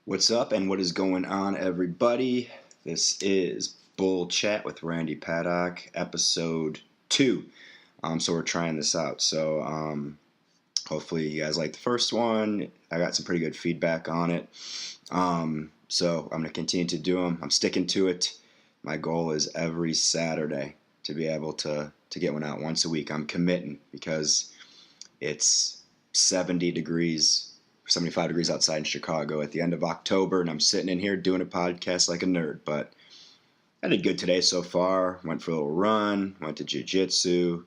What's up and what is going on, everybody? This is Bull Chat with Randy Paddock, episode 2. So we're trying this out. Hopefully you guys like the first one. I got some pretty good feedback on it. So I'm going to continue to do them. I'm sticking to it. My goal is every Saturday to be able to get one out once a week. I'm committing because it's 75 degrees outside in Chicago at the end of October, and I'm sitting in here doing a podcast like a nerd. But I did good today so far. Went for a little run, went to jiu-jitsu,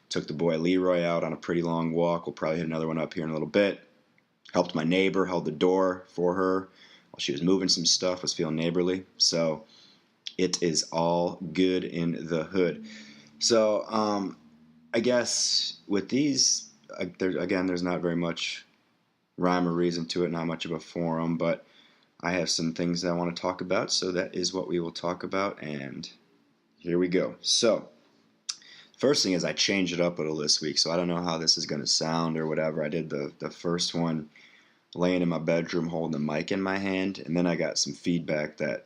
took the boy Leroy out on a pretty long walk. We'll probably hit another one up here in a little bit. Helped my neighbor, held the door for her while she was moving some stuff, was feeling neighborly. So it is all good in the hood. So I guess with these, there's not very much rhyme or reason to it, not much of a forum, but I have some things that I want to talk about, so that is what we will talk about, and here we go. So, first thing is I changed it up a little this week, so I don't know how this is going to sound or whatever. I did the first one laying in my bedroom holding the mic in my hand, and then I got some feedback that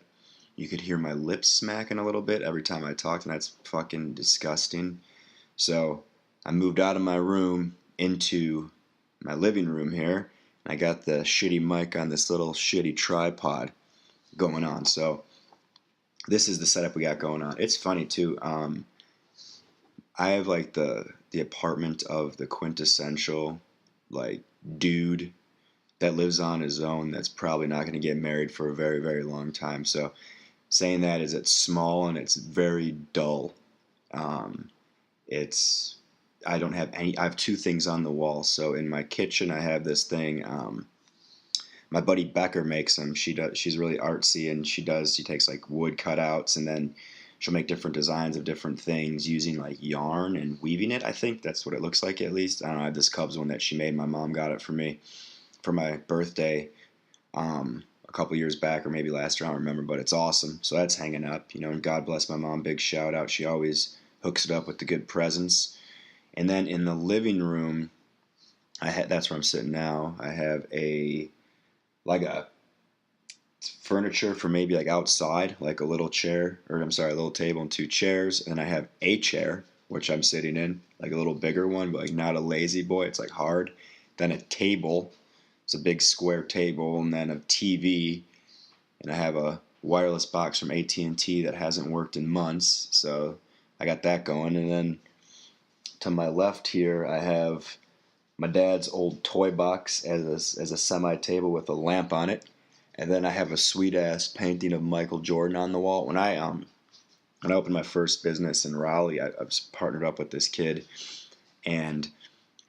you could hear my lips smacking a little bit every time I talked, and that's fucking disgusting. So, I moved out of my room into my living room here. I got the shitty mic on this little shitty tripod going on. So this is the setup we got going on. It's funny too. I have like the apartment of the quintessential like dude that lives on his own that's probably not going to get married for a very, very long time. So saying that is it's small and it's very dull. I don't have any. I have two things on the wall. So in my kitchen, I have this thing. My buddy Becker makes them. She's really artsy, and she takes like wood cutouts, and then she'll make different designs of different things using like yarn and weaving it. I think that's what it looks like, at least. I don't know. I have this Cubs one that she made. My mom got it for me for my birthday a couple years back, or maybe last year. I don't remember, but it's awesome. So that's hanging up. And God bless my mom. Big shout out. She always hooks it up with the good presents. And then in the living room, that's where I'm sitting now. I have a furniture for maybe like outside, like a little little table and 2 chairs. And I have a chair, which I'm sitting in, like a little bigger one, but like not a lazy boy. It's like hard. Then a table. It's a big square table, and then a TV. And I have a wireless box from AT&T that hasn't worked in months. So I got that going. And then to my left here, I have my dad's old toy box as a semi-table with a lamp on it. And then I have a sweet-ass painting of Michael Jordan on the wall. When I opened my first business in Raleigh, I was partnered up with this kid. And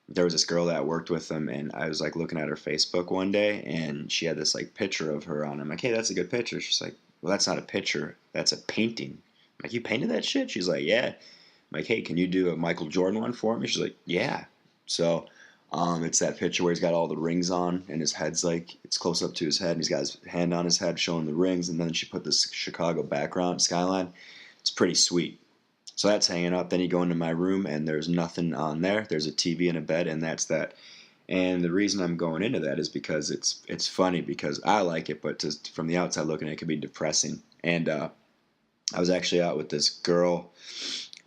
there was this girl that worked with him, and I was like looking at her Facebook one day, and she had this like picture of her on. I'm like, hey, that's a good picture. She's like, well, that's not a picture. That's a painting. I'm like, you painted that shit? She's like, yeah. I'm like, hey, can you do a Michael Jordan one for me? She's like, yeah. So it's that picture where he's got all the rings on, and his head's like, it's close up to his head, and he's got his hand on his head showing the rings, and then she put this Chicago background, skyline. It's pretty sweet. So that's hanging up. Then you go into my room, and there's nothing on there. There's a TV and a bed, and that's that. And the reason I'm going into that is because it's funny, because I like it, but from the outside looking, it can be depressing. And I was actually out with this girl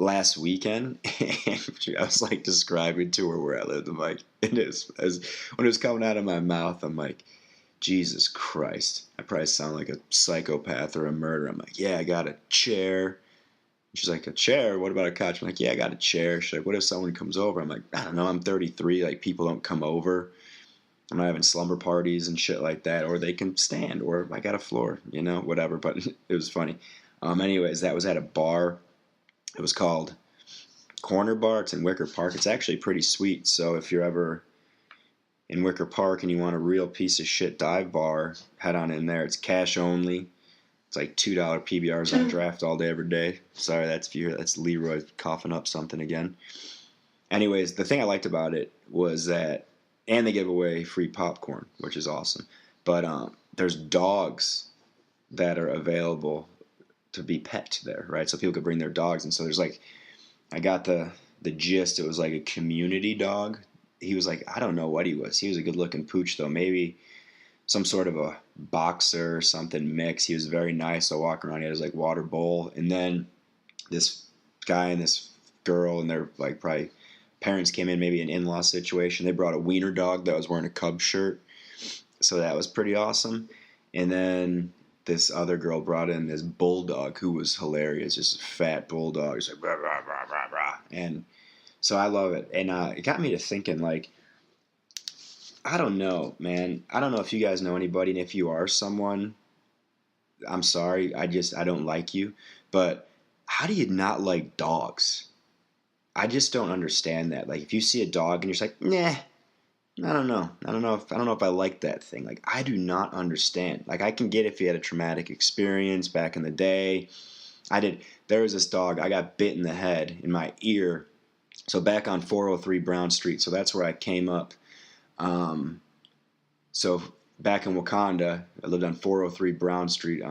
last weekend, and I was like describing to her where I lived. I'm like, when it was coming out of my mouth, I'm like, Jesus Christ, I probably sound like a psychopath or a murderer. I'm like, yeah, I got a chair. She's like, a chair? What about a couch? I'm like, yeah, I got a chair. She's like, what if someone comes over? I'm like, I don't know, I'm 33, like people don't come over. I'm not having slumber parties and shit like that, or they can stand, or I got a floor, whatever. But it was funny. Anyways, that was at a bar. It was called Corner Bar. It's in Wicker Park. It's actually pretty sweet. So if you're ever in Wicker Park and you want a real piece of shit dive bar, head on in there. It's cash only. It's like $2 PBRs on draft all day, every day. Sorry, that's Leroy coughing up something again. Anyways, the thing I liked about it was that, and they give away free popcorn, which is awesome. But there's dogs that are available to be pet there, right? So people could bring their dogs, and so there's like, I got the gist. It was like a community dog. He was like, I don't know what he was. He was a good looking pooch though. Maybe some sort of a boxer or something mix. He was very nice. I walk around, he had his like water bowl. And then this guy and this girl and their like probably parents came in, maybe an in-law situation. They brought a wiener dog that was wearing a Cubs shirt. So that was pretty awesome. And then this other girl brought in this bulldog who was hilarious, just a fat bulldog. It's like, rah, rah, rah, rah, rah. And so I love it. And it got me to thinking, like, I don't know, man. I don't know if you guys know anybody, and if you are someone, I'm sorry. I don't like you. But how do you not like dogs? I just don't understand that. Like, if you see a dog and you're just like, nah, I don't know. I don't know if I like that thing. Like, I do not understand. Like, I can get if you had a traumatic experience back in the day. There was this dog, I got bit in the head, in my ear. So back on 403 Brown Street. So that's where I came up. So back in Wakanda, I lived on 403 Brown Street.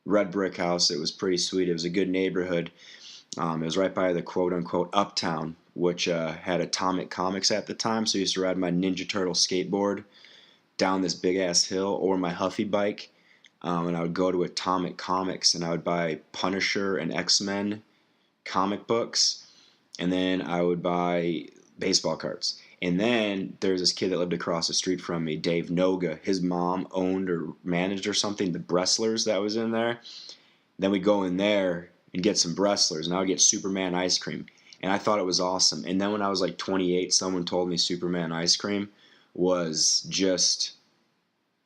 Red brick house. It was pretty sweet. It was a good neighborhood. It was right by the quote-unquote Uptown, which had Atomic Comics at the time. So I used to ride my Ninja Turtle skateboard down this big-ass hill or my Huffy bike. And I would go to Atomic Comics, and I would buy Punisher and X-Men comic books. And then I would buy baseball cards. And then there's this kid that lived across the street from me, Dave Noga. His mom owned or managed or something the Brestlers that was in there. Then we'd go in there and get some Brestlers, and I would get Superman ice cream. And I thought it was awesome. And then when I was like 28, someone told me Superman ice cream was just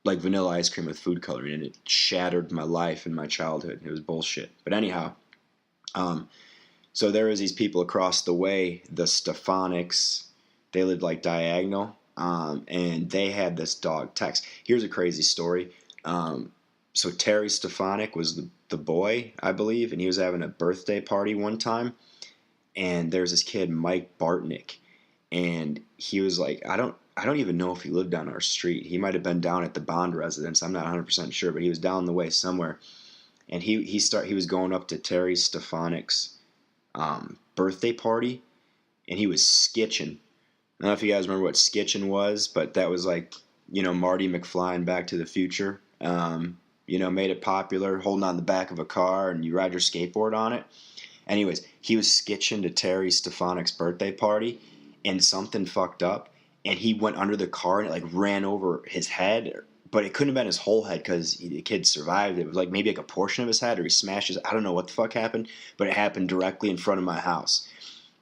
like vanilla ice cream with food coloring, and it shattered my life and my childhood. It was bullshit. But anyhow, so there was these people across the way, the Stephanics. They lived like diagonal, and they had this dog, Tex. Here's a crazy story. So Terry Stefanik was the boy, I believe, and he was having a birthday party one time. And there's this kid, Mike Bartnick, and he was like, I don't even know if he lived down our street. He might have been down at the Bond residence. I'm not 100% sure, but he was down the way somewhere. And he was going up to Terry Stefanik's birthday party, and he was skitching. I don't know if you guys remember what skitching was, but that was like, Marty McFly in Back to the Future. Made it popular, holding on the back of a car, and you ride your skateboard on it. Anyways, he was skitching to Terry Stefanik's birthday party, and something fucked up, and he went under the car, and it like ran over his head, but it couldn't have been his whole head because the kid survived. It was like maybe like a portion of his head, or he smashed his. I don't know what the fuck happened, but it happened directly in front of my house.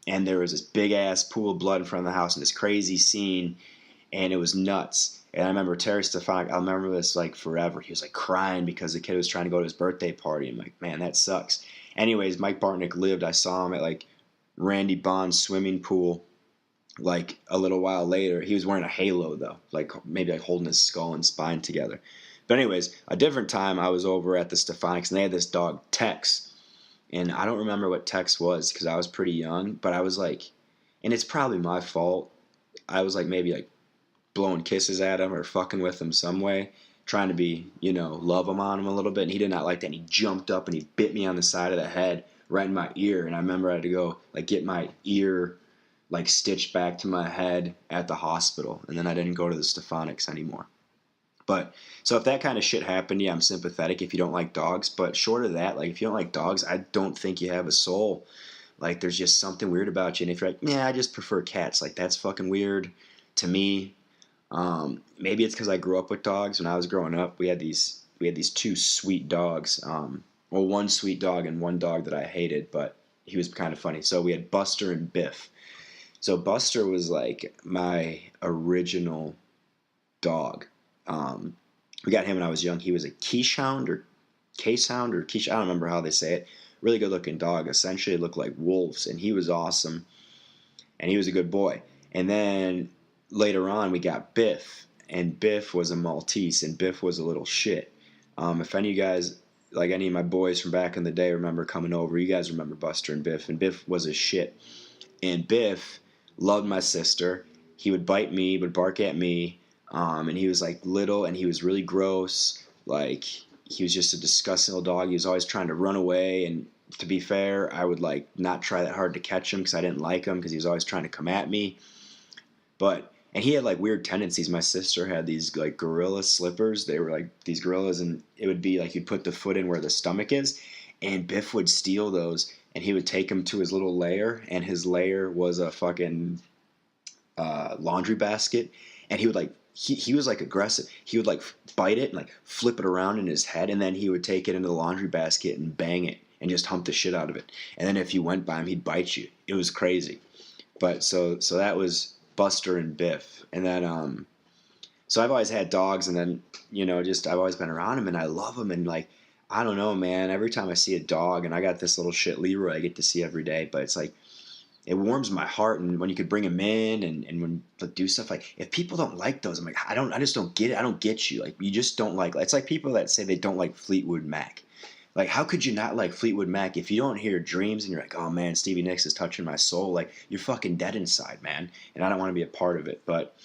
And there was this big-ass pool of blood in front of the house and this crazy scene, and it was nuts. And I remember Terry Stefanik, I'll remember this like forever. He was like crying because the kid was trying to go to his birthday party. I'm like, man, that sucks. Anyways, Mike Bartnick lived. I saw him at like Randy Bond's swimming pool like a little while later. He was wearing a halo, though, like maybe like holding his skull and spine together. But anyways, a different time I was over at the Stefanics, and they had this dog, Tex. And I don't remember what Tex was because I was pretty young, but I was like, and it's probably my fault. I was like maybe like blowing kisses at him or fucking with him some way, trying to be, love him on him a little bit. And he did not like that. And he jumped up and he bit me on the side of the head right in my ear. And I remember I had to go like get my ear like stitched back to my head at the hospital. And then I didn't go to the Stephanics anymore. But so if that kind of shit happened, yeah, I'm sympathetic if you don't like dogs. But short of that, like if you don't like dogs, I don't think you have a soul. Like there's just something weird about you. And if you're like, yeah, I just prefer cats, like that's fucking weird to me. Maybe it's because I grew up with dogs. When I was growing up, we had these two sweet dogs. One sweet dog and one dog that I hated, but he was kind of funny. So we had Buster and Biff. So Buster was like my original dog. We got him when I was young. He was a Keeshhound or K-Sound or Keesh. I don't remember how they say it. Really good looking dog. Essentially looked like wolves, and he was awesome. And he was a good boy. And then later on we got Biff, and Biff was a Maltese, and Biff was a little shit. If any of you guys, like any of my boys from back in the day, remember coming over, you guys remember Buster and Biff was a shit. And Biff loved my sister. He would bite me, would bark at me. And he was like little, and he was really gross. Like he was just a disgusting little dog. He was always trying to run away. And to be fair, I would like not try that hard to catch him because I didn't like him because he was always trying to come at me. But And he had like weird tendencies. My sister had these like gorilla slippers. They were like these gorillas, and it would be like you'd put the foot in where the stomach is, and Biff would steal those, and he would take them to his little lair, and his lair was a fucking laundry basket, and he would like he was like aggressive. He would like bite it and like flip it around in his head, and then he would take it into the laundry basket and bang it and just hump the shit out of it. And then if you went by him, he'd bite you. It was crazy. But so that was Buster and Biff, and then so I've always had dogs, and then just I've always been around them, and I love them, and like I don't know, man. Every time I see a dog, and I got this little shit Leroy I get to see every day, but it's like it warms my heart, and when you could bring them in, and when do stuff like if people don't like those, I'm like I just don't get it. I don't get you. Like you just don't like. It's like people that say they don't like Fleetwood Mac. Like, how could you not like Fleetwood Mac if you don't hear Dreams and you're like, oh man, Stevie Nicks is touching my soul? Like, you're fucking dead inside, man. And I don't want to be a part of it. But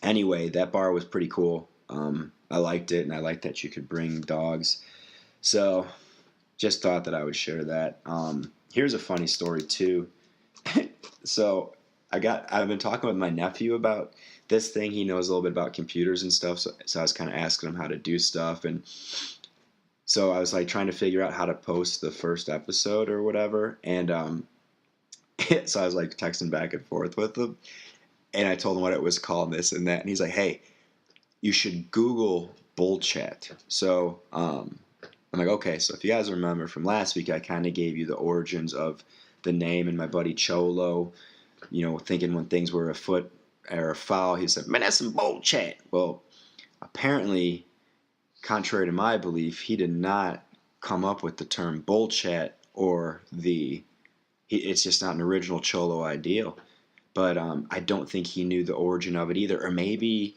anyway, that bar was pretty cool. I liked it, and I liked that you could bring dogs. So, just thought that I would share that. Here's a funny story too. So, I've been talking with my nephew about this thing. He knows a little bit about computers and stuff. So I was kind of asking him how to do stuff, and so I was like trying to figure out how to post the first episode or whatever, and so I was like texting back and forth with him, and I told him what it was called, this and that, and he's like, "Hey, you should Google bullchat." So I'm like, okay. So if you guys remember from last week, I kind of gave you the origins of the name, and my buddy Cholo, thinking when things were afoot or afoul, he said, "Man, that's some bullchat." Well, apparently, contrary to my belief, he did not come up with the term bullchat, or it's just not an original Cholo ideal. But I don't think he knew the origin of it either. Or maybe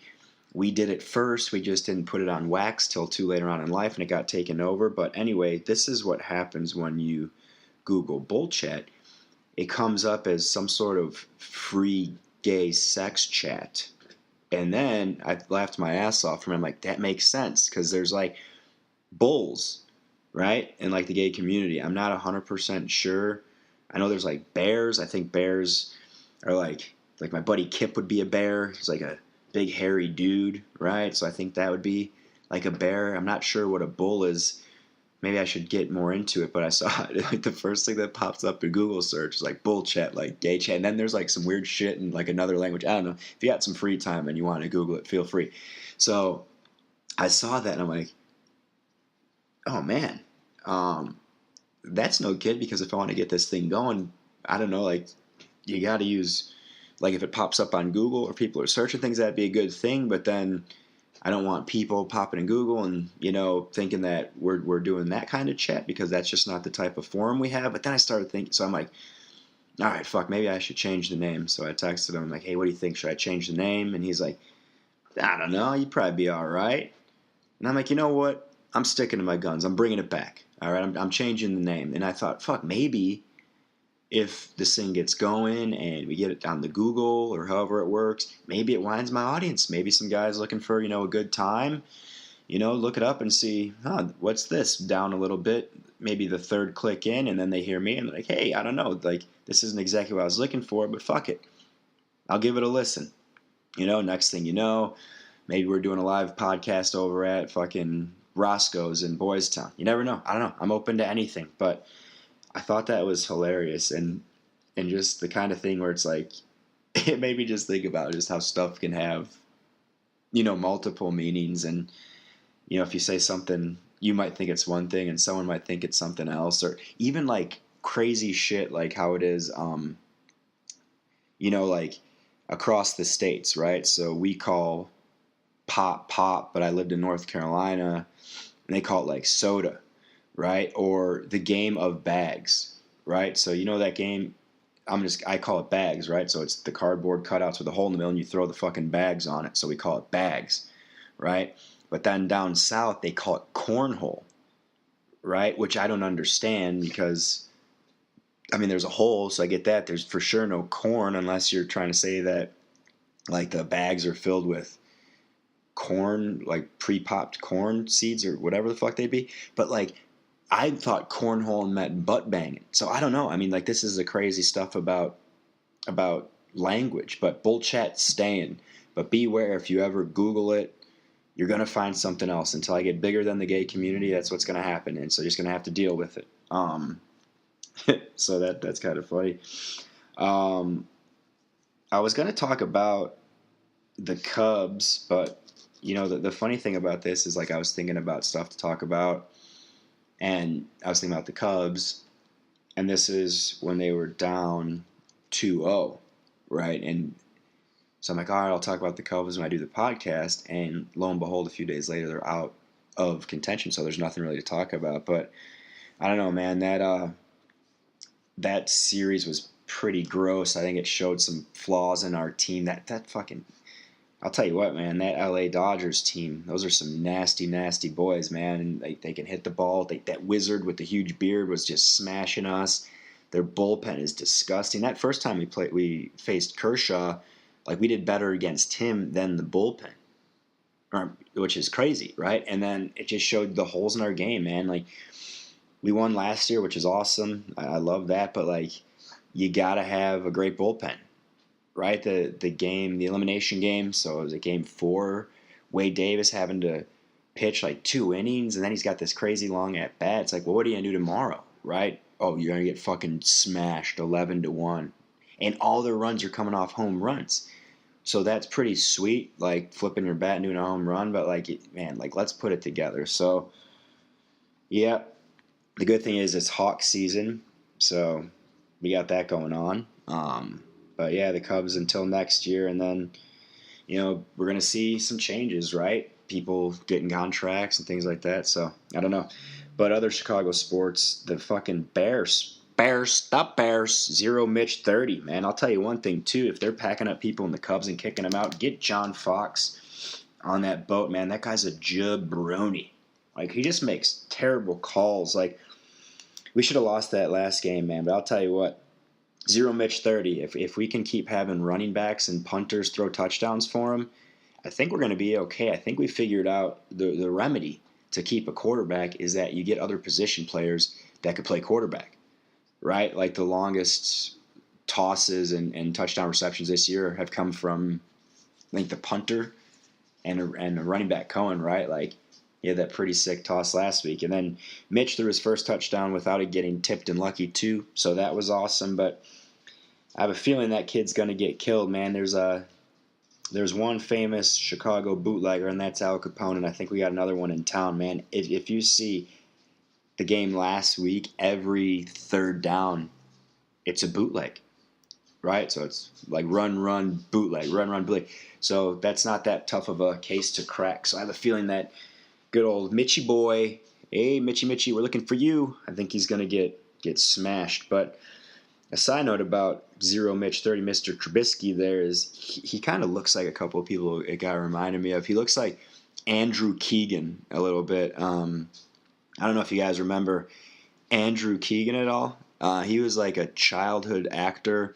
we did it first, we just didn't put it on wax till too later on in life, and it got taken over. But anyway, this is what happens when you Google bullchat. It comes up as some sort of free gay sex chat. And then I laughed my ass off from it. I'm like, that makes sense, because there's like bulls, right? In like the gay community. I'm not 100% sure. I know there's like bears. I think bears are like my buddy Kip would be a bear. He's like a big hairy dude, right? So I think that would be like a bear. I'm not sure what a bull is. Maybe I should get more into it, but I saw it, like the first thing that pops up in Google search is like bull chat, like gay chat. And then there's like some weird shit in like another language. I don't know. If you got some free time and you want to Google it, feel free. So I saw that and I'm like, oh man, that's no good, because if I want to get this thing going, I don't know, like you got to use, like if it pops up on Google or people are searching things, that'd be a good thing. But then I don't want people popping in Google and, thinking that we're doing that kind of chat, because that's just not the type of forum we have. But then I started thinking, so I'm like, all right, fuck, maybe I should change the name. So I texted him, like, hey, what do you think? Should I change the name? And he's like, I don't know, you'd probably be all right. And I'm like, you know what? I'm sticking to my guns. I'm bringing it back. All right, I'm changing the name. And I thought, fuck, maybe if this thing gets going and we get it down the Google or however it works, maybe it winds my audience. Maybe some guys looking for, a good time, look it up and see, what's this? Down a little bit, maybe the third click in, and then they hear me and they're like, hey, I don't know, like this isn't exactly what I was looking for, but fuck it. I'll give it a listen. Next thing you know, maybe we're doing a live podcast over at fucking Roscoe's in Boys Town. You never know. I don't know. I'm open to anything, but I thought that was hilarious, and just the kind of thing where it's like, it made me just think about just how stuff can have, multiple meanings. And, if you say something, you might think it's one thing and someone might think it's something else, or even like crazy shit like how it is, like across the states, right? So we call pop, but I lived in North Carolina and they call it like soda. Right? Or the game of bags, right? So that game, I call it bags, right? So it's the cardboard cutouts with a hole in the middle and you throw the fucking bags on it. So we call it bags, right? But then down south, they call it cornhole, right? Which I don't understand, because, there's a hole, so I get that. There's for sure no corn, unless you're trying to say that, like, the bags are filled with corn, like pre-popped corn seeds or whatever the fuck they'd be. But, like, I thought cornhole meant butt banging. So I don't know. Like, this is the crazy stuff about, language, but bullchat staying. But beware, if you ever Google it, you're going to find something else. Until I get bigger than the gay community, that's what's going to happen. And so you're just going to have to deal with it. So that's kind of funny. I was going to talk about the Cubs, but the funny thing about this is, like, I was thinking about stuff to talk about, and I was thinking about the Cubs, and this is when they were down 2-0, right? And so I'm like, all right, I'll talk about the Cubs when I do the podcast, and lo and behold, a few days later, they're out of contention, so there's nothing really to talk about. But I don't know, man, that series was pretty gross. I think it showed some flaws in our team. That fucking, I'll tell you what, man, that LA Dodgers team, those are some nasty, nasty boys, man. And they can hit the ball. That wizard with the huge beard was just smashing us. Their bullpen is disgusting. That first time we faced Kershaw, like, we did better against him than the bullpen, which is crazy, right? And then it just showed the holes in our game, man. Like, we won last year, which is awesome. I love that, but, like, you gotta have a great bullpen, right? The elimination game. So it was a game 4. Wade Davis having to pitch like 2 innings, and then he's got this crazy long at bat. It's like, well, what are you gonna do tomorrow, right? Oh, you're gonna get fucking smashed 11-1, and all their runs are coming off home runs. So that's pretty sweet, like flipping your bat and doing a home run. But let's put it together. So yeah, the good thing is it's Hawk season, so we got that going on. But yeah, the Cubs until next year, and then we're gonna see some changes, right? People getting contracts and things like that. So I don't know. But other Chicago sports, the fucking Bears, stop Bears, 0 Mitch 30, man. I'll tell you one thing too. If they're packing up people in the Cubs and kicking them out, get John Fox on that boat, man. That guy's a jabroni. Like, he just makes terrible calls. Like, we should have lost that last game, man. But I'll tell you what, 0 Mitch 30. If we can keep having running backs and punters throw touchdowns for him, I think we're going to be okay. I think we figured out the remedy to keep a quarterback is that you get other position players that could play quarterback, right? Like, the longest tosses and touchdown receptions this year have come from, I think, the punter and the running back Cohen, right? Like, he had that pretty sick toss last week. And then Mitch threw his first touchdown without it getting tipped and lucky too, so that was awesome. But I have a feeling that kid's going to get killed, man. There's one famous Chicago bootlegger, and that's Al Capone, and I think we got another one in town, man. If you see the game last week, every third down, it's a bootleg, right? So it's like run, bootleg, run, bootleg. So that's not that tough of a case to crack. So I have a feeling that good old Mitchie boy, hey, Mitchie, we're looking for you. I think he's going to get smashed. But a side note about 0 Mitch 30, Mr. Trubisky there is he kind of looks like a couple of people it got reminded me of. He looks like Andrew Keegan a little bit. I don't know if you guys remember Andrew Keegan at all. He was like a childhood actor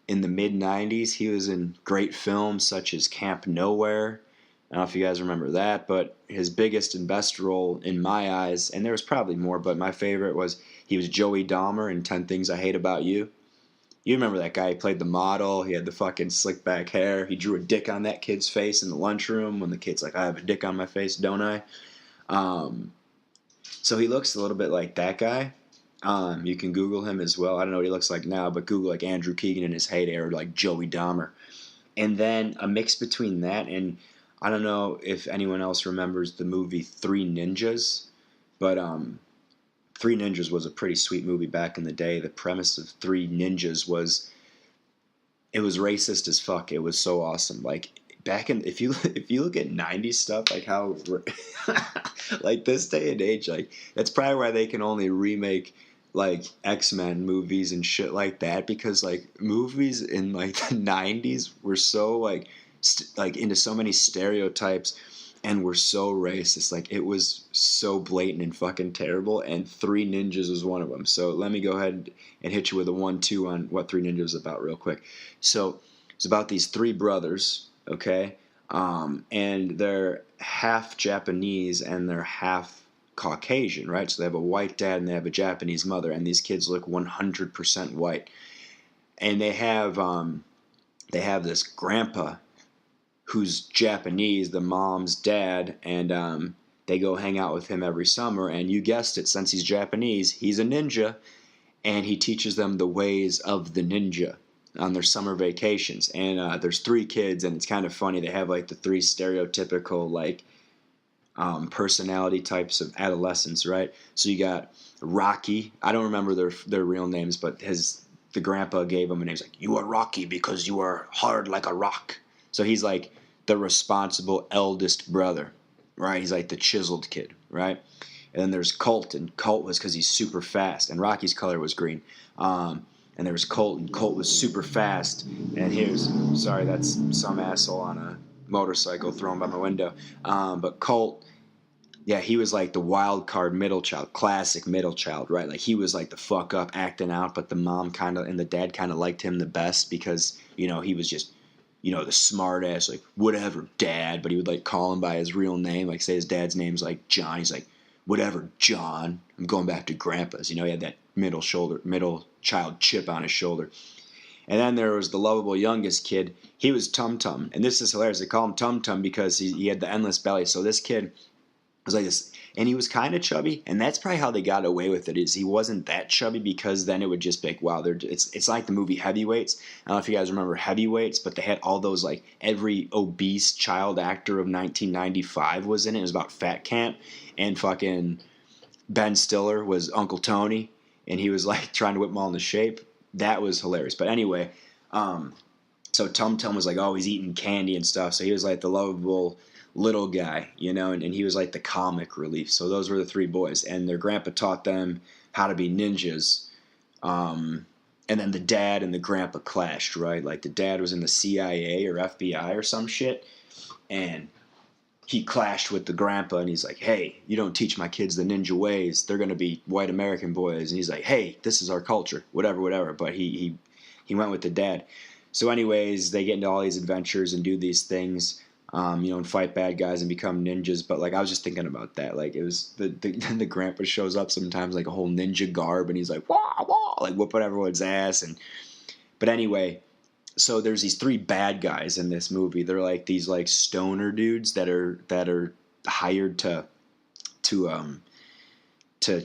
in the mid-'90s. He was in great films such as Camp Nowhere. I don't know if you guys remember that, but his biggest and best role in my eyes, and there was probably more, but my favorite was he was Joey Dahmer in 10 Things I Hate About You. You remember that guy? He played the model. He had the fucking slick back hair. He drew a dick on that kid's face in the lunchroom when the kid's like, I have a dick on my face, don't I? So he looks a little bit like that guy. You can Google him as well. I don't know what he looks like now, but Google like Andrew Keegan in his heyday or like Joey Dahmer. And then a mix between that and I don't know if anyone else remembers the movie Three Ninjas, but Three Ninjas was a pretty sweet movie back in the day. The premise of Three Ninjas was it was racist as fuck. It was so awesome. Like back in if you look at 90s stuff, like how like this day and age, like that's probably why they can only remake like X-Men movies and shit like that because like movies in like the 90s were so like into so many stereotypes and were so racist. Like it was so blatant and fucking terrible, and Three Ninjas was one of them. So let me go ahead and hit you with a 1-2 on what Three Ninjas is about real quick. So it's about these 3 brothers, okay? And they're half Japanese and they're half Caucasian, right? So they have a white dad and they have a Japanese mother, and these kids look 100% white. And they have they have this grandpa who's Japanese, the mom's dad, and they go hang out with him every summer. And you guessed it, since he's Japanese, he's a ninja, and he teaches them the ways of the ninja on their summer vacations. And there's 3 kids, and it's kind of funny. They have like the 3 stereotypical like personality types of adolescents, right? So you got Rocky. I don't remember their real names, but the grandpa gave him a name. He's like, "You are Rocky because you are hard like a rock." So he's like the responsible eldest brother, right? He's like the chiseled kid, right? And then there's Colt, and Colt was because he's super fast, and Rocky's color was green. And there was Colt, and Colt was super fast. And sorry, that's some asshole on a motorcycle thrown by my window. But Colt, yeah, he was like the wild card middle child, classic middle child, right? Like he was like the fuck up acting out, but the mom kind of and the dad kind of liked him the best because, he was just, the smart ass, like, whatever, dad. But he would like call him by his real name, like say his dad's name's like John. He's like, "Whatever, John. I'm going back to Grandpa's." He had that middle child chip on his shoulder. And then there was the lovable youngest kid. He was Tum Tum. And this is hilarious. They call him Tum Tum because he had the endless belly. So this kid was like this, and he was kind of chubby. And that's probably how they got away with it, is he wasn't that chubby, because then it would just be like, wow, it's like the movie Heavyweights. I don't know if you guys remember Heavyweights, but they had all those, like, every obese child actor of 1995 was in it. It was about fat camp. And fucking Ben Stiller was Uncle Tony, and he was like trying to whip them all into shape. That was hilarious. But anyway, so Tum Tum was like always eating candy and stuff. So he was like the lovable little guy, and he was like the comic relief. So those were the 3 boys, and their grandpa taught them how to be ninjas. And then the dad and the grandpa clashed, right? Like the dad was in the CIA or FBI or some shit, and he clashed with the grandpa, and he's like, "Hey, you don't teach my kids the ninja ways. They're going to be white American boys." And he's like, "Hey, this is our culture, whatever. But he went with the dad. So anyways, they get into all these adventures and do these things, and fight bad guys and become ninjas. But like, I was just thinking about that. Like, it was the grandpa shows up sometimes like a whole ninja garb, and he's like, "Wah, wah," like whooping everyone's ass. But anyway, so there's these 3 bad guys in this movie. They're like these like stoner dudes that are hired to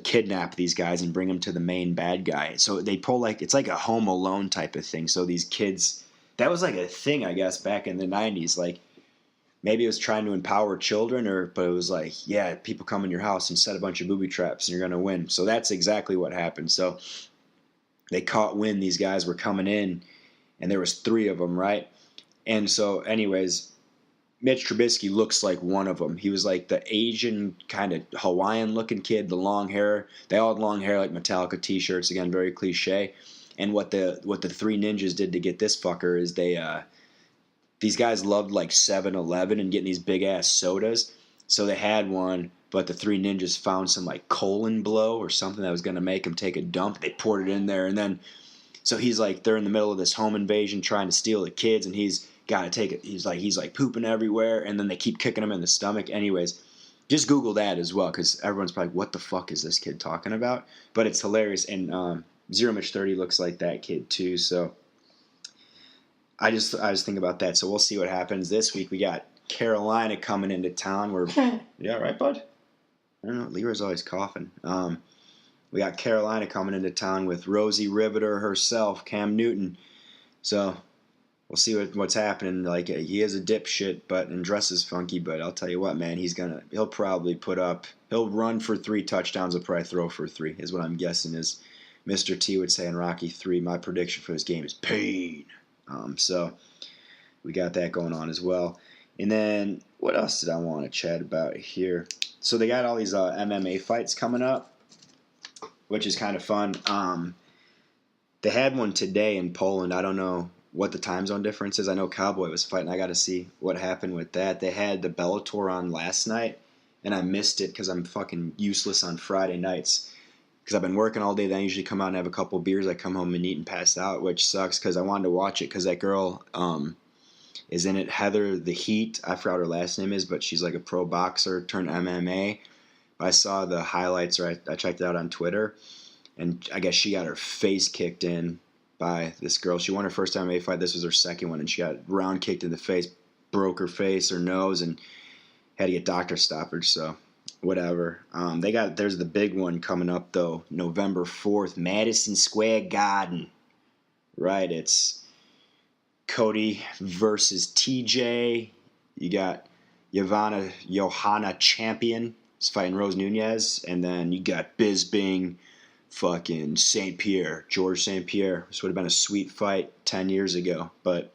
kidnap these guys and bring them to the main bad guy. So they pull like, it's like a Home Alone type of thing. So these kids, that was like a thing, I guess, back in the 90s. Like maybe it was trying to empower children, but it was like, yeah, people come in your house and set a bunch of booby traps and you're going to win. So that's exactly what happened. So they caught wind these guys were coming in, and there was 3 of them, right? And so anyways, Mitch Trubisky looks like one of them. He was like the Asian kind of Hawaiian looking kid, the long hair. They all had long hair, like Metallica t-shirts, again, very cliche. And what the 3 ninjas did to get this fucker is these guys loved like 7-Eleven and getting these big ass sodas. So they had one, but the 3 ninjas found some like colon blow or something that was going to make them take a dump. They poured it in there, and then so he's like, they're in the middle of this home invasion trying to steal the kids, and he's got to take it. He's like pooping everywhere, and then they keep kicking him in the stomach. Anyways, just Google that as well, because everyone's probably, what the fuck is this kid talking about? But it's hilarious, and Zero Mitch 30 looks like that kid too. So I just think about that. So we'll see what happens this week. We got Carolina coming into town. Yeah, right, bud? I don't know. Leroy's always coughing. We got Carolina coming into town with Rosie Riveter herself, Cam Newton. So we'll see what's happening. Like, he is a dipshit, and dresses funky. But I'll tell you what, man, he'll probably he'll run for 3 touchdowns. He'll probably throw for 3. Is what I'm guessing. Is Mr. T would say in Rocky 3. My prediction for this game is pain. So we got that going on as well. And then what else did I want to chat about here? So they got all these MMA fights coming up, which is kind of fun. They had one today in Poland. I don't know what the time zone difference is. I know Cowboy was fighting. I got to see what happened with that. They had the Bellator on last night, and I missed it because I'm fucking useless on Friday nights. Because I've been working all day. Then I usually come out and have a couple beers. I come home and eat and pass out, which sucks because I wanted to watch it because that girl is in it. Heather the Heat. I forgot what her last name is, but she's like a pro boxer turned MMA. I saw the highlights, or I checked it out on Twitter, and I guess she got her face kicked in by this girl. She won her first MMA fight. This was her second one, and she got round kicked in the face, broke her face, her nose, and had to get doctor stoppage. So whatever. There's the big one coming up though, November 4th, Madison Square Garden. Right, it's Cody versus TJ. You got Johanna Champion is fighting Rose Nunez, and then you got Bisping, fucking St. Pierre, George St. Pierre. This would have been a sweet fight 10 years ago, but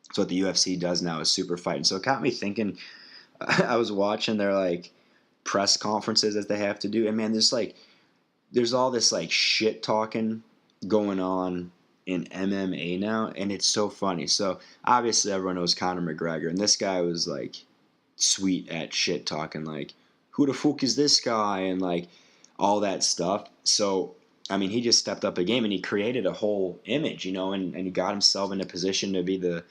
it's what the UFC does now, is super fighting. So it got me thinking. I was watching their like press conferences that they have to do, and man, there's all this like shit talking going on in MMA now, and it's so funny. So obviously everyone knows Conor McGregor, and this guy was like sweet at shit talking, like who the fuck is this guy, and like all that stuff. So I mean, he just stepped up a game, and he created a whole image, and he got himself in a position to be the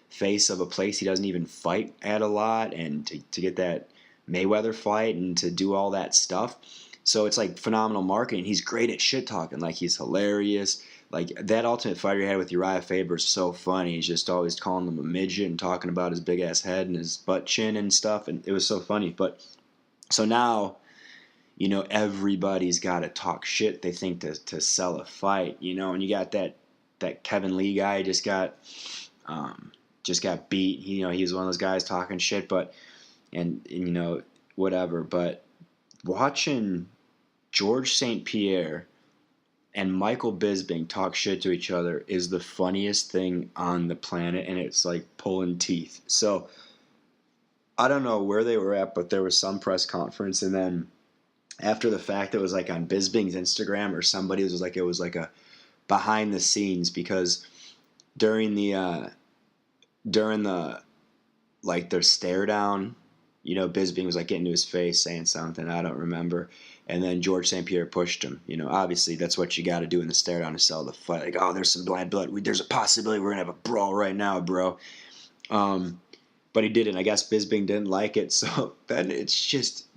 face of a place he doesn't even fight at a lot, and to get that Mayweather fight and to do all that stuff. So it's like phenomenal marketing. He's great at shit talking. Like, he's hilarious. Like, that Ultimate Fighter he had with Uriah Faber is so funny. He's just always calling him a midget and talking about his big ass head and his butt chin and stuff, and it was so funny. But so now, everybody's got to talk shit, they think, to sell a fight, and you got that Kevin Lee guy just got beat. He was one of those guys talking shit, but whatever. But watching George St. Pierre and Michael Bisping talk shit to each other is the funniest thing on the planet, and it's like pulling teeth. So I don't know where they were at, but there was some press conference, and then after the fact, it was like on Bisping's Instagram or somebody, it was like a behind the scenes, because during the like their stare down, Bisping was like getting to his face saying something, I don't remember, and then George St. Pierre pushed him. Obviously that's what you got to do in the stare down to sell the fight. Like, oh, there's some blind blood. There's a possibility we're gonna have a brawl right now, bro. But he didn't. I guess Bisping didn't like it. So then it's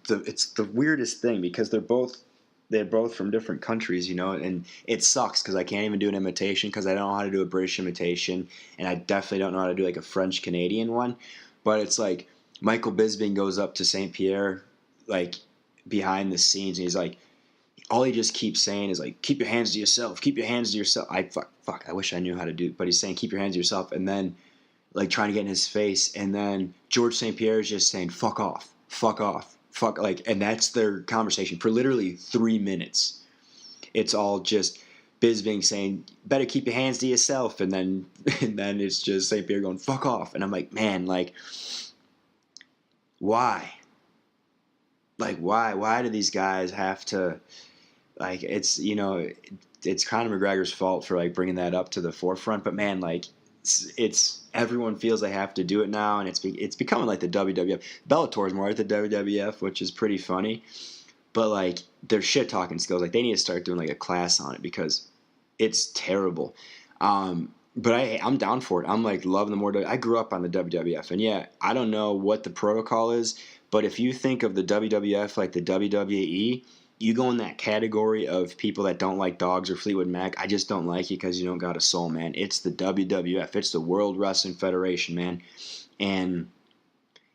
the weirdest thing, because they're both from different countries, and it sucks because I can't even do an imitation, because I don't know how to do a British imitation, and I definitely don't know how to do like a French Canadian one. But it's like Michael Bisping goes up to St. Pierre, like behind the scenes, and he's like, all he just keeps saying is like, keep your hands to yourself, keep your hands to yourself. I wish I knew how to do it, but he's saying keep your hands to yourself, and then like trying to get in his face, and then George St. Pierre is just saying fuck off, and that's their conversation for literally 3 minutes. It's all just Bisping saying, better keep your hands to yourself, and then it's just St. Pierre going fuck off, and I'm like, man, like, why? Like, why do these guys have to, like, it's Conor McGregor's fault for like bringing that up to the forefront, but man, like, it's everyone feels they have to do it now, and it's becoming like the WWF. Bellator's more like the WWF, which is pretty funny, but like their shit talking skills, like they need to start doing like a class on it, because it's terrible. But I'm down for it. I'm like loving the more. I grew up on the WWF, and yeah, I don't know what the protocol is, but if you think of the WWF like the WWE, you go in that category of people that don't like Dogs or Fleetwood Mac. I just don't like you because you don't got a soul, man. It's the WWF. It's the World Wrestling Federation, man. And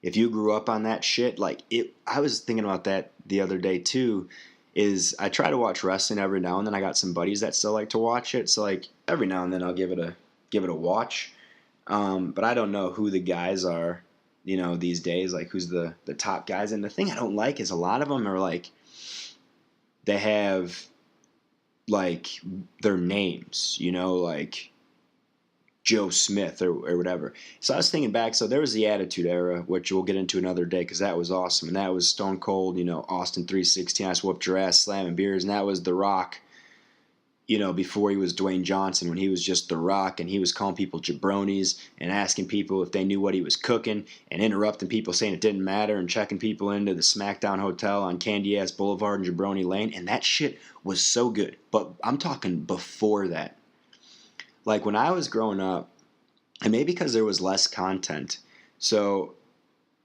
if you grew up on that shit, like it, I was thinking about that the other day too, is I try to watch wrestling every now and then. I got some buddies that still like to watch it. So like every now and then I'll give it a watch. But I don't know who the guys are, these days, like who's the top guys. And the thing I don't like is a lot of them are like, they have like their names, like Joe Smith or whatever. So I was thinking back. So there was the Attitude Era, which we'll get into another day, because that was awesome. And that was Stone Cold, Austin 316. I just whooped your ass slamming beers. And that was The Rock, before he was Dwayne Johnson, when he was just The Rock, and he was calling people jabronis and asking people if they knew what he was cooking and interrupting people saying it didn't matter and checking people into the SmackDown Hotel on Candy Ass Boulevard and Jabroni Lane. And that shit was so good. But I'm talking before that. Like when I was growing up, and maybe because there was less content. So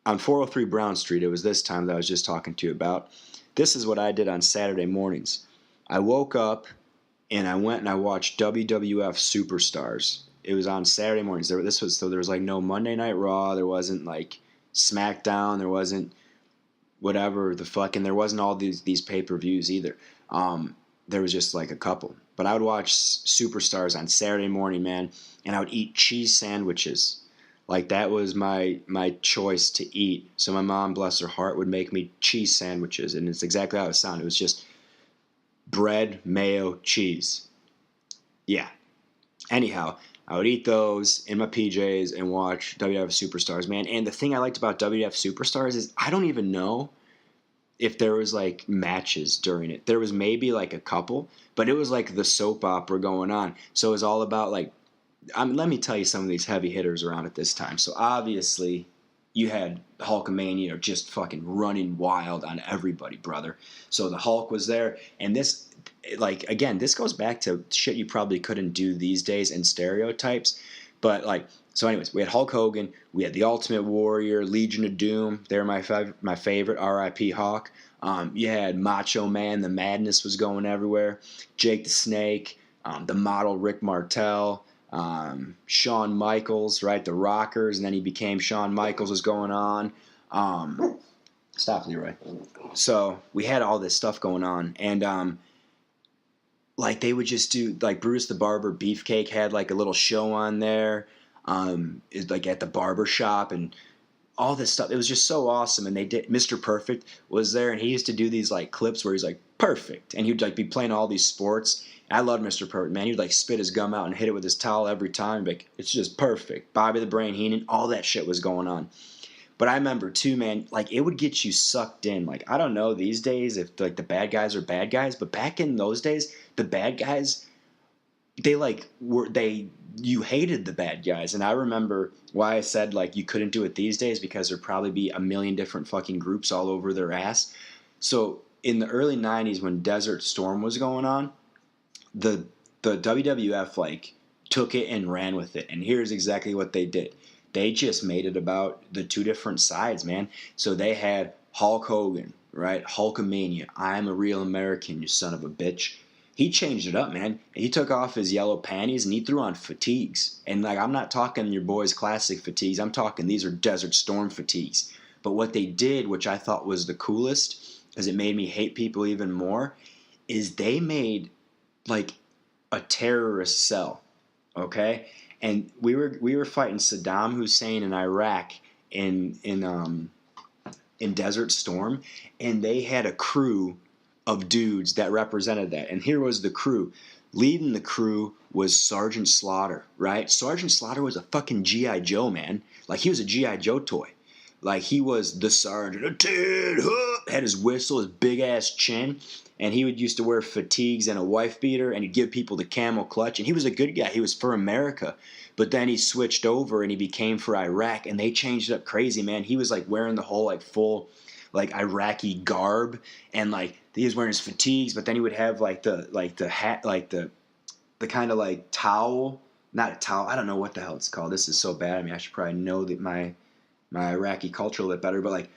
on 403 Brown Street, it was this time that I was just talking to you about. This is what I did on Saturday mornings. I woke up, and I went and I watched WWF Superstars. It was on Saturday mornings. There was like no Monday Night Raw. There wasn't like SmackDown. There wasn't whatever the fuck, and there wasn't all these pay-per-views either. There was just like a couple. But I would watch Superstars on Saturday morning, man, and I would eat cheese sandwiches. Like that was my choice to eat. So my mom, bless her heart, would make me cheese sandwiches, and it's exactly how it sounded. It was just bread, mayo, cheese. Yeah. Anyhow, I would eat those in my PJs and watch WWF Superstars, man. And the thing I liked about WWF Superstars is I don't even know if there was like matches during it. There was maybe like a couple, but it was like the soap opera going on. So it was all about like, let me tell you some of these heavy hitters around at this time. So obviously you had Hulkamania just fucking running wild on everybody, brother. So the Hulk was there, and this, like, again, this goes back to shit you probably couldn't do these days in stereotypes. But like, so anyways, we had Hulk Hogan, we had the Ultimate Warrior, Legion of Doom. They're my favorite. R.I.P. Hawk. You had Macho Man. The madness was going everywhere. Jake the Snake. The model Rick Martel. Shawn Michaels, right? The Rockers, and then he became Shawn Michaels was going on. Stop, Leroy. So we had all this stuff going on, and like they would just do, like Bruce the Barber Beefcake had like a little show on there, like at the barber shop and all this stuff. It was just so awesome. And they did, Mr. Perfect was there, and he used to do these like clips where he's like perfect, and he'd like be playing all these sports. I loved Mr. Perfect, man. He'd like spit his gum out and hit it with his towel every time. Like, it's just perfect. Bobby the Brain Heenan, all that shit was going on. But I remember too, man, like it would get you sucked in. Like, I don't know these days if like the bad guys are bad guys, but back in those days, the bad guys, you hated the bad guys. And I remember why I said like you couldn't do it these days, because there'd probably be a million different fucking groups all over their ass. So in the early 90s when Desert Storm was going on, the WWF like took it and ran with it. And here's exactly what they did. They just made it about the two different sides, man. So they had Hulk Hogan, right? Hulkamania. I'm a real American, you son of a bitch. He changed it up, man. He took off his yellow panties and he threw on fatigues. And like, I'm not talking your boys' classic fatigues. I'm talking these are Desert Storm fatigues. But what they did, which I thought was the coolest, because it made me hate people even more, is they made like a terrorist cell, okay? And we were fighting Saddam Hussein in Iraq in Desert Storm, and they had a crew of dudes that represented that. And here was the crew. Leading the crew was Sergeant Slaughter, right? Sergeant Slaughter was a fucking G.I. Joe, man. Like, he was a G.I. Joe toy. Like, he was the sergeant. Had his whistle, his big-ass chin. And he would used to wear fatigues and a wife beater, and he'd give people the camel clutch. And he was a good guy. He was for America. But then he switched over and he became for Iraq, and they changed it up crazy, man. He was like wearing the whole like full like Iraqi garb, and like he was wearing his fatigues, but then he would have like the hat, like the kind of like towel, not a towel. I don't know what the hell it's called. This is so bad. I mean, I should probably know that my Iraqi culture a little bit better, but like,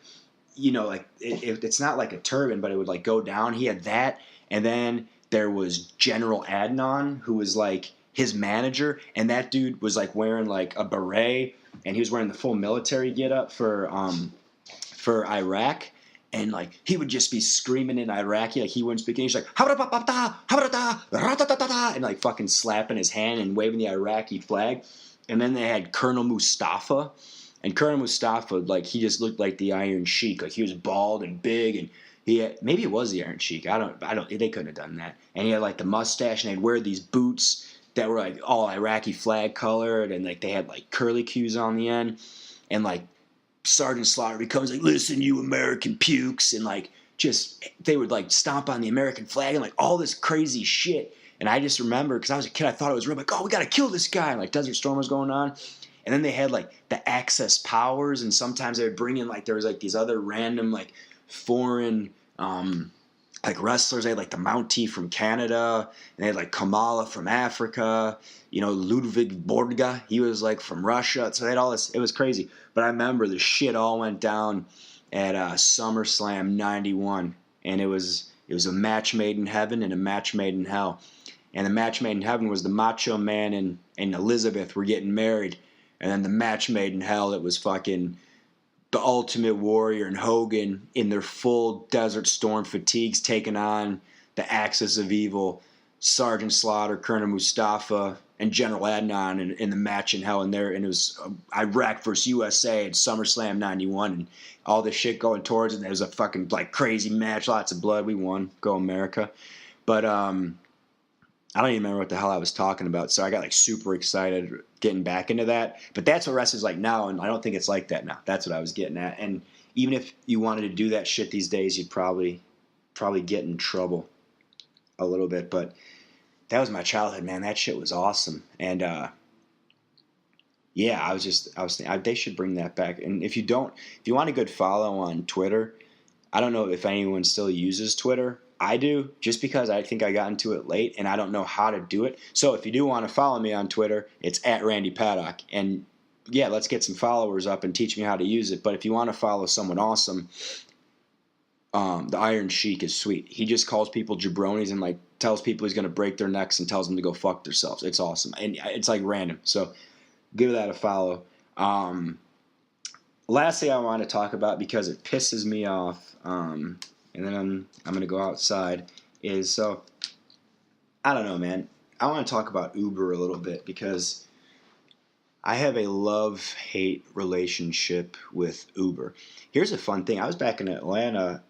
you know, like it's not like a turban, but it would like go down. He had that, and then there was General Adnan, who was like his manager, and that dude was like wearing like a beret, and he was wearing the full military getup for Iraq, and like he would just be screaming in Iraqi, like he wouldn't speak English, like and like fucking slapping his hand and waving the Iraqi flag. And then they had Colonel Mustafa. And Colonel Mustafa, like, he just looked like the Iron Sheik. Like, he was bald and big, and he had, maybe it was the Iron Sheik. I don't, they couldn't have done that. And he had, like, the mustache, and they'd wear these boots that were, like, all Iraqi flag colored, and, like, they had, like, curly cues on the end. And, like, Sergeant Slaughter becomes, like, listen, you American pukes, and, like, just, they would, like, stomp on the American flag, and, like, all this crazy shit. And I just remember, because I was a kid, I thought it was real, like, oh, we got to kill this guy. And, like, Desert Storm was going on. And then they had, like, the Axis powers, and sometimes they would bring in, like, there was, like, these other random, like, foreign, like, wrestlers. They had, like, the Mountie from Canada, and they had, like, Kamala from Africa, you know, Ludwig Borga, he was, like, from Russia. So they had all this. It was crazy. But I remember the shit all went down at SummerSlam 91, and it was a match made in heaven and a match made in hell. And the match made in heaven was the Macho Man and Elizabeth were getting married. And then the match made in hell, it was fucking the Ultimate Warrior and Hogan in their full Desert Storm fatigues taking on the Axis of Evil, Sergeant Slaughter, Colonel Mustafa, and General Adnan in the match in hell. And it was Iraq versus USA at SummerSlam 91. And all this shit going towards it. And there was a fucking like crazy match, lots of blood. We won. Go America. But I don't even remember what the hell I was talking about. So I got like super excited getting back into that. But that's what wrestling's like now, and I don't think it's like that now. That's what I was getting at. And even if you wanted to do that shit these days, you'd probably get in trouble a little bit. But that was my childhood, man. That shit was awesome. And yeah, I was thinking they should bring that back. And if you want a good follow on Twitter, I don't know if anyone still uses Twitter. I do, just because I think I got into it late and I don't know how to do it. So if you do want to follow me on Twitter, it's at Randy Paddock. And yeah, let's get some followers up and teach me how to use it. But if you want to follow someone awesome, the Iron Sheik is sweet. He just calls people jabronis and like tells people he's going to break their necks and tells them to go fuck themselves. It's awesome. And it's like random. So give that a follow. Last thing I want to talk about, because it pisses me off, and then I'm going to go outside, is so, I don't know, man. I want to talk about Uber a little bit, because I have a love-hate relationship with Uber. Here's a fun thing. I was back in Atlanta,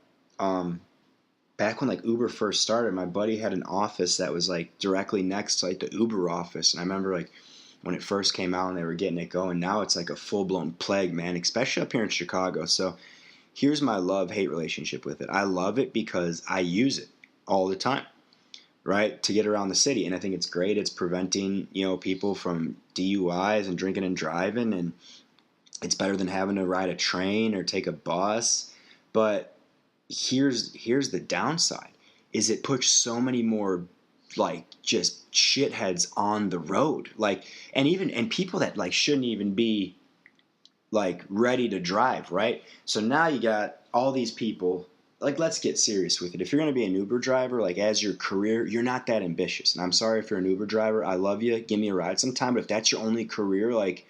back when like Uber first started. My buddy had an office that was like directly next to like the Uber office, and I remember like when it first came out and they were getting it going. Now it's like a full-blown plague, man, especially up here in Chicago. So here's my love-hate relationship with it. I love it because I use it all the time, right, to get around the city. And I think it's great. It's preventing, people from DUIs and drinking and driving. And it's better than having to ride a train or take a bus. But here's the downside, is it puts so many more, like, just shitheads on the road. Like, and people that, like, shouldn't even be, like, ready to drive, right? So now you got all these people, like, let's get serious with it. If you're going to be an Uber driver, like, as your career, you're not that ambitious. And I'm sorry if you're an Uber driver. I love you. Give me a ride sometime. But if that's your only career, like,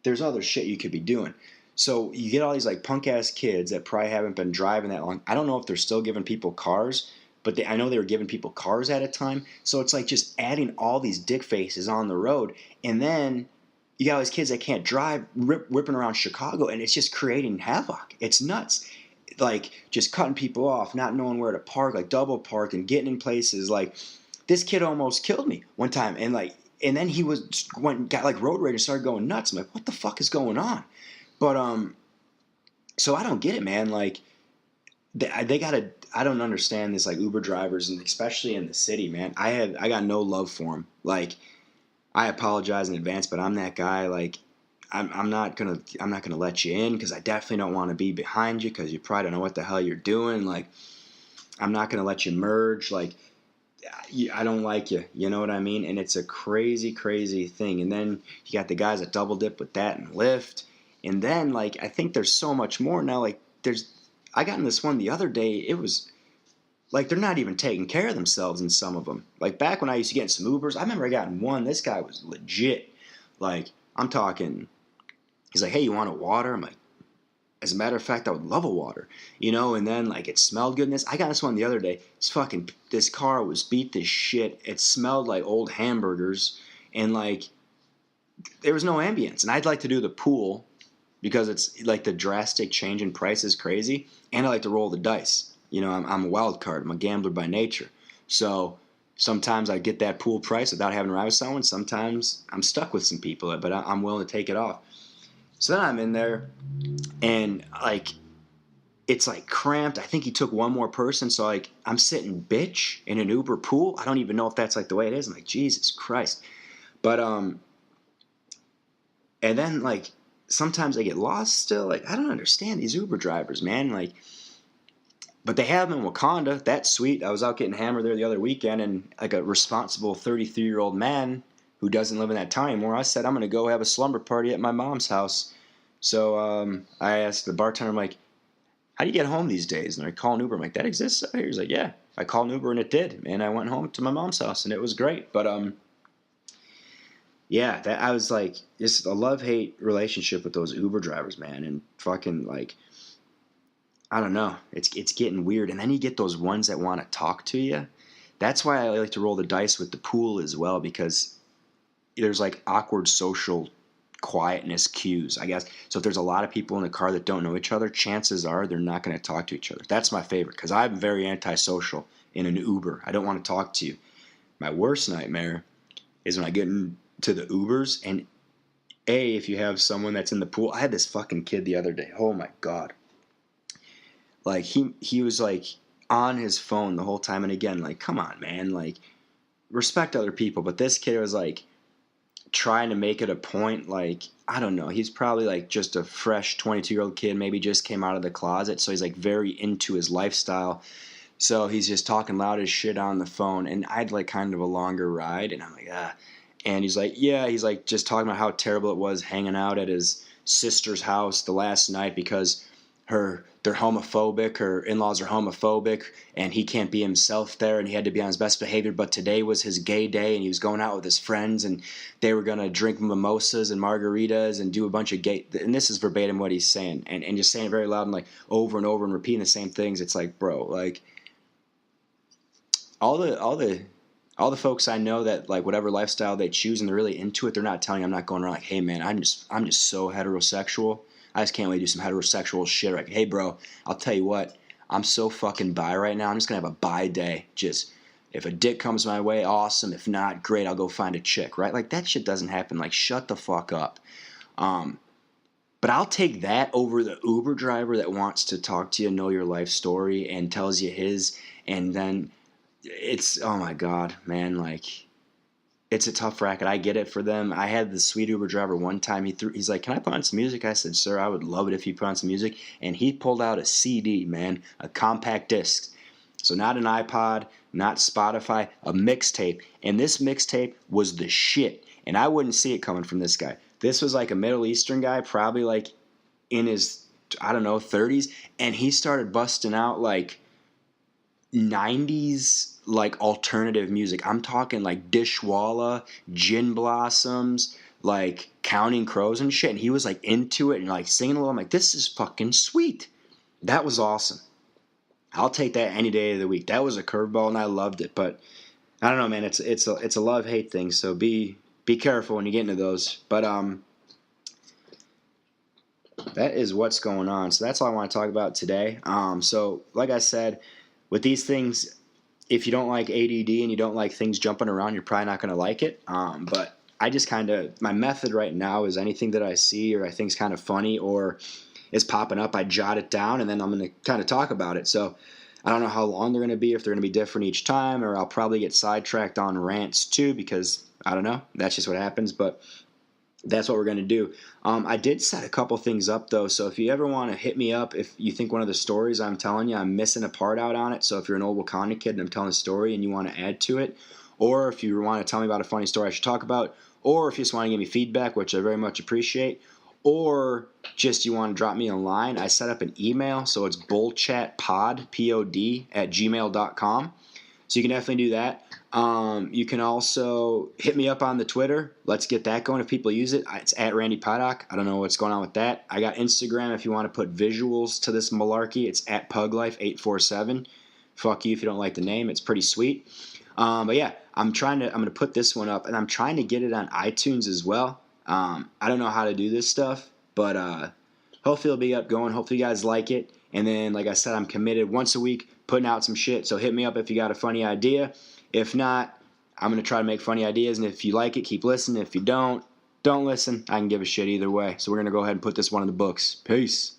there's other shit you could be doing. So you get all these, like, punk-ass kids that probably haven't been driving that long. I don't know if they're still giving people cars, but I know they were giving people cars at a time. So it's like just adding all these dick faces on the road. And then you got all these kids that can't drive, whipping around Chicago, and it's just creating havoc. It's nuts. Like, just cutting people off, not knowing where to park, like double park and getting in places. Like, this kid almost killed me one time, and then he got like road rage and started going nuts. I'm like, what the fuck is going on? But so I don't get it, man. Like, they gotta. I don't understand this, like, Uber drivers, and especially in the city, man. I got no love for them. Like, I apologize in advance, but I'm that guy. Like, I'm not gonna let you in, because I definitely don't want to be behind you, because you probably don't know what the hell you're doing. Like, I'm not gonna let you merge. Like, I don't like you. You know what I mean? And it's a crazy, crazy thing. And then you got the guys that double dip with that and Lyft. And then, like, I think there's so much more now. Like, I got in this one the other day. It was like they're not even taking care of themselves in some of them. Like, back when I used to get in some Ubers, I remember I got in one. This guy was legit. Like, I'm talking, he's like, hey, you want a water? I'm like, as a matter of fact, I would love a water. And then, like, it smelled good in this. I got this one the other day. This car was beat to shit. It smelled like old hamburgers. And, like, there was no ambience. And I'd like to do the pool, because it's like the drastic change in price is crazy. And I like to roll the dice. I'm a wild card. I'm a gambler by nature. So sometimes I get that pool price without having to ride with someone. Sometimes I'm stuck with some people, but I'm willing to take it off. So then I'm in there, and, like, it's, like, cramped. I think he took one more person. So, like, I'm sitting bitch in an Uber pool. I don't even know if that's, like, the way it is. I'm like, Jesus Christ. But, and then, like, sometimes I get lost still. Like, I don't understand these Uber drivers, man. Like, but they have them in Wakanda. That's sweet. I was out getting hammered there the other weekend, and, like, a responsible 33-year-old man who doesn't live in that town anymore, I said, I'm going to go have a slumber party at my mom's house. So I asked the bartender, I'm like, how do you get home these days? And I call an Uber. I'm like, that exists out here? He's like, yeah. I called an Uber and it did. And I went home to my mom's house and it was great. But yeah, that I was like, it's a love-hate relationship with those Uber drivers, man. And fucking like, I don't know. It's getting weird. And then you get those ones that want to talk to you. That's why I like to roll the dice with the pool as well, because there's like awkward social quietness cues, I guess. So if there's a lot of people in the car that don't know each other, chances are they're not going to talk to each other. That's my favorite, because I'm very antisocial in an Uber. I don't want to talk to you. My worst nightmare is when I get into the Ubers and if you have someone that's in the pool. I had this fucking kid the other day. Oh my God. Like he was like on his phone the whole time. And again, like, come on, man, like respect other people. But this kid was like trying to make it a point. Like, I don't know. He's probably like just a fresh 22-year-old kid, maybe just came out of the closet. So he's like very into his lifestyle. So he's just talking loud as shit on the phone. And I'd like kind of a longer ride. And I'm like, ah. And he's like, yeah, he's like just talking about how terrible it was hanging out at his sister's house the last night because they're homophobic, her in-laws are homophobic, and he can't be himself there, and he had to be on his best behavior. But today was his gay day, and he was going out with his friends, and they were going to drink mimosas and margaritas and do a bunch of gay, and this is verbatim what he's saying, and just saying it very loud and like over and over and repeating the same things. It's like, bro, like all the folks I know that like whatever lifestyle they choose and they're really into it, they're not telling you. I'm not going around like, hey man, I'm just so heterosexual. I just can't wait to do some heterosexual shit. Like, hey bro, I'll tell you what, I'm so fucking bi right now. I'm just gonna have a bi day. Just if a dick comes my way, awesome. If not, great. I'll go find a chick. Right? Like that shit doesn't happen. Like shut the fuck up. But I'll take that over the Uber driver that wants to talk to you, know your life story, and tells you his, and then it's, oh my God, man, like it's a tough racket. I get it for them. I had the sweet Uber driver one time. He's like, can I put on some music? I said, sir, I would love it if you put on some music. And he pulled out a CD, man, a compact disc. So not an iPod, not Spotify, a mixtape. And this mixtape was the shit. And I wouldn't see it coming from this guy. This was like a Middle Eastern guy, probably like in his, I don't know, 30s. And he started busting out like 90s like alternative music. I'm talking like Dishwalla, Gin Blossoms, like Counting Crows and shit. And he was like into it and like singing a little. I'm like, this is fucking sweet. That was awesome. I'll take that any day of the week. That was a curveball and I loved it. But I don't know, man. It's a love-hate thing. So be careful when you get into those. But that is what's going on. So that's all I want to talk about today. So like I said, with these things, if you don't like ADD and you don't like things jumping around, you're probably not going to like it. But I just kind of, my method right now is anything that I see or I think is kind of funny or is popping up, I jot it down and then I'm going to kind of talk about it. So I don't know how long they're going to be, if they're going to be different each time, or I'll probably get sidetracked on rants too, because I don't know. That's just what happens. But that's what we're going to do. I did set a couple things up, though, so if you ever want to hit me up, if you think one of the stories I'm telling you, I'm missing a part out on it, so if you're an old Wakanda kid and I'm telling a story and you want to add to it, or if you want to tell me about a funny story I should talk about, or if you just want to give me feedback, which I very much appreciate, or just you want to drop me a line, I set up an email, so it's bullchatpod, P-O-D, @gmail.com, so you can definitely do that. You can also hit me up on the Twitter. Let's get that going if people use it. It's @RandyPoddock. I don't know what's going on with that. I got Instagram if you want to put visuals to this malarkey. It's @PugLife847. Fuck you if you don't like the name. It's pretty sweet. But yeah, I'm going to put this one up, and I'm trying to get it on iTunes as well. I don't know how to do this stuff, but hopefully it'll be up going. Hopefully you guys like it. And then, like I said, I'm committed once a week putting out some shit. So hit me up if you got a funny idea. If not, I'm going to try to make funny ideas, and if you like it, keep listening. If you don't listen. I can give a shit either way. So we're going to go ahead and put this one in the books. Peace.